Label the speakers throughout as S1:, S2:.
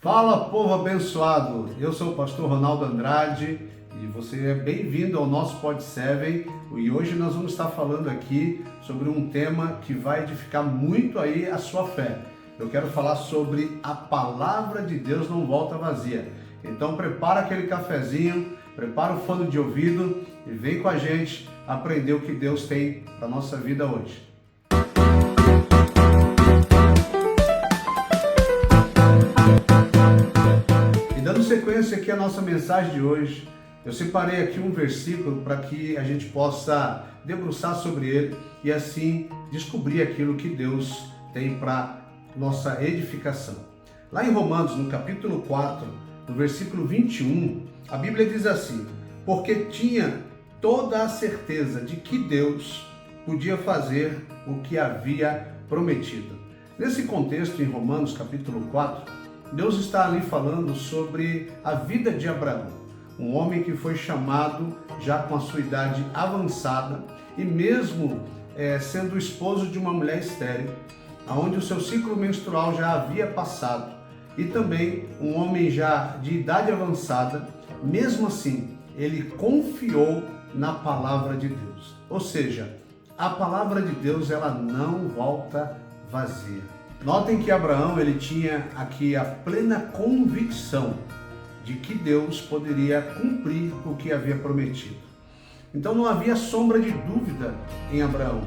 S1: Fala, povo abençoado! Eu sou o pastor Ronaldo Andrade e você é bem-vindo ao nosso Pod 7 e hoje nós vamos estar falando aqui sobre um tema que vai edificar muito aí a sua fé. Eu quero falar sobre a palavra de Deus não volta vazia. Então prepara aquele cafezinho, prepara o fone de ouvido e vem com a gente aprender o que Deus tem para a nossa vida hoje. Dando sequência aqui à nossa mensagem de hoje, eu separei aqui um versículo para que a gente possa debruçar sobre ele e assim descobrir aquilo que Deus tem para nossa edificação. Lá em Romanos, no capítulo 4, no versículo 21, a Bíblia diz assim: porque tinha toda a certeza de que Deus podia fazer o que havia prometido. Nesse contexto, em Romanos capítulo 4, Deus está ali falando sobre a vida de Abraão, um homem que foi chamado já com a sua idade avançada e mesmo sendo esposo de uma mulher estéril, onde o seu ciclo menstrual já havia passado, e também um homem já de idade avançada, mesmo assim, ele confiou na palavra de Deus. Ou seja, a palavra de Deus ela não volta vazia. Notem que Abraão ele tinha aqui a plena convicção de que Deus poderia cumprir o que havia prometido. Então não havia sombra de dúvida em Abraão.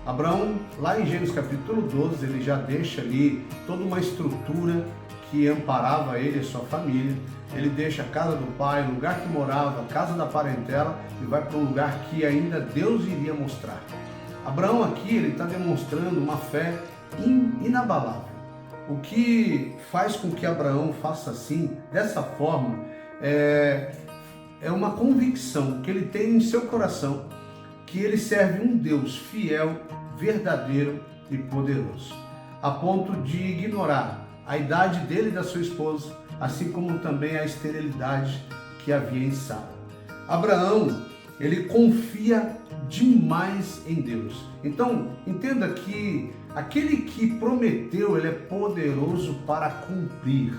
S1: Abraão, lá em Gênesis capítulo 12, ele já deixa ali toda uma estrutura que amparava ele e a sua família. Ele deixa a casa do pai, o lugar que morava, a casa da parentela e vai para um lugar que ainda Deus iria mostrar. Abraão aqui ele está demonstrando uma fé inabalável. O que faz com que Abraão faça assim, dessa forma, é uma convicção que ele tem em seu coração que ele serve um Deus fiel, verdadeiro e poderoso, a ponto de ignorar a idade dele e da sua esposa, assim como também a esterilidade que havia em Sara. Abraão, ele confia demais em Deus. Então, entenda que aquele que prometeu, ele é poderoso para cumprir.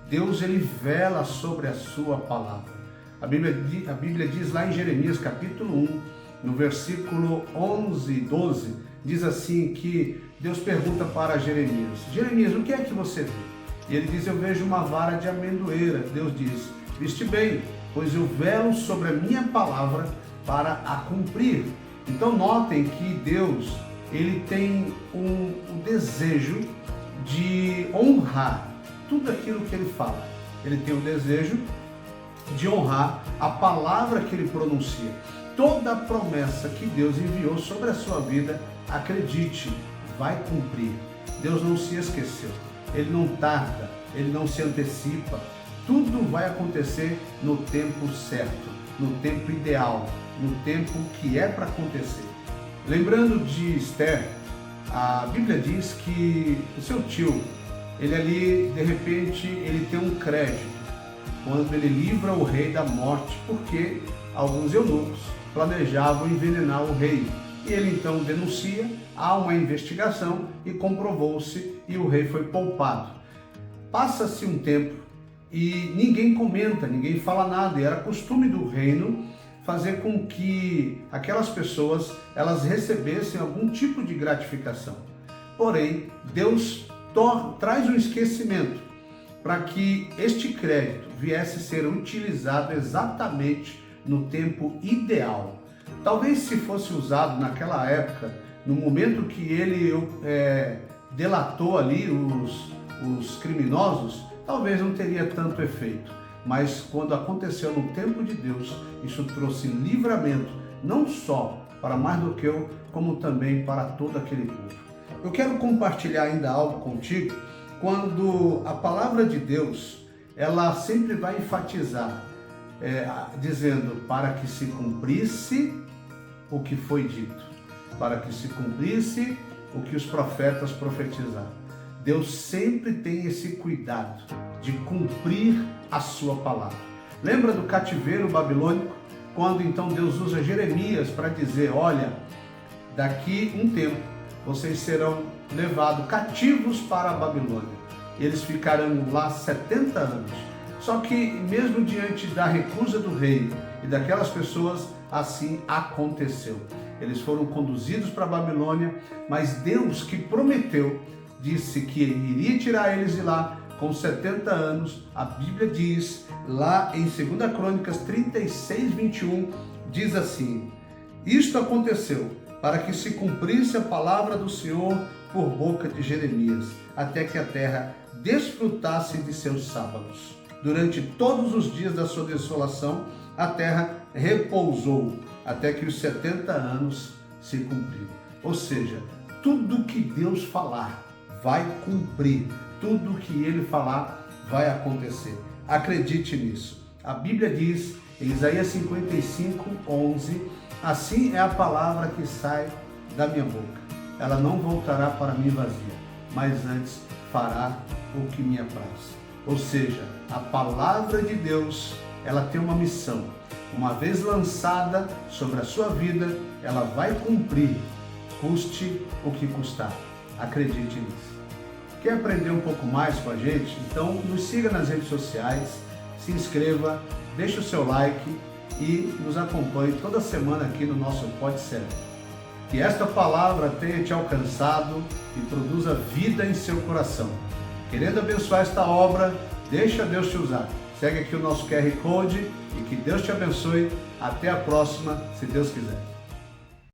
S1: Deus, ele vela sobre a sua palavra. A Bíblia diz lá em Jeremias capítulo 1, no versículo 11 e 12, diz assim que Deus pergunta para Jeremias: Jeremias, o que é que você vê? E ele diz: eu vejo uma vara de amendoeira. Deus diz: viste bem, pois eu velo sobre a minha palavra para a cumprir. Então notem que Deus ele tem o desejo de honrar tudo aquilo que ele fala. Ele tem o desejo de honrar a palavra que ele pronuncia. Toda a promessa que Deus enviou sobre a sua vida, acredite, vai cumprir. Deus não se esqueceu, ele não tarda, ele não se antecipa. Tudo vai acontecer no tempo certo, no tempo ideal, no tempo que é para acontecer. Lembrando de Esther, a Bíblia diz que o seu tio, ele ali, de repente, ele tem um crédito quando ele livra o rei da morte, porque alguns eunucos planejavam envenenar o rei. E ele então denuncia, há uma investigação e comprovou-se e o rei foi poupado. Passa-se um tempo e ninguém comenta, ninguém fala nada, e era costume do reino fazer com que aquelas pessoas elas recebessem algum tipo de gratificação. Porém, Deus traz um esquecimento para que este crédito viesse a ser utilizado exatamente no tempo ideal. Talvez se fosse usado naquela época, no momento que ele delatou ali os criminosos, talvez não teria tanto efeito. Mas quando aconteceu no tempo de Deus, isso trouxe livramento, não só para Mardoqueu, como também para todo aquele povo. Eu quero compartilhar ainda algo contigo, quando a palavra de Deus, ela sempre vai enfatizar, dizendo para que se cumprisse o que foi dito, para que se cumprisse o que os profetas profetizaram. Deus sempre tem esse cuidado de cumprir a sua palavra. Lembra do cativeiro babilônico? Quando então Deus usa Jeremias para dizer: olha, daqui um tempo vocês serão levados cativos para a Babilônia. eles ficarão lá 70 anos. Só que mesmo diante da recusa do rei e daquelas pessoas, assim aconteceu. Eles foram conduzidos para a Babilônia, mas Deus que prometeu, disse que ele iria tirar eles de lá com 70 anos. A Bíblia diz, lá em 2 Crônicas 36, 21, diz assim: isto aconteceu para que se cumprisse a palavra do Senhor por boca de Jeremias, até que a terra desfrutasse de seus sábados. Durante todos os dias da sua desolação, a terra repousou, até que os 70 anos se cumpriram. Ou seja, tudo que Deus falar vai cumprir, tudo que Ele falar vai acontecer. Acredite nisso. A Bíblia diz em Isaías 55, 11, assim é a palavra que sai da minha boca. Ela não voltará para mim vazia, mas antes fará o que me apraz. Ou seja, a palavra de Deus, ela tem uma missão. Uma vez lançada sobre a sua vida, ela vai cumprir, custe o que custar. Acredite nisso. Quer aprender um pouco mais com a gente? Então nos siga nas redes sociais, se inscreva, deixe o seu like e nos acompanhe toda semana aqui no nosso Pode Ser. Que esta palavra tenha te alcançado e produza vida em seu coração. Querendo abençoar esta obra, deixa Deus te usar. Segue aqui o nosso QR Code e que Deus te abençoe. Até a próxima, se Deus quiser.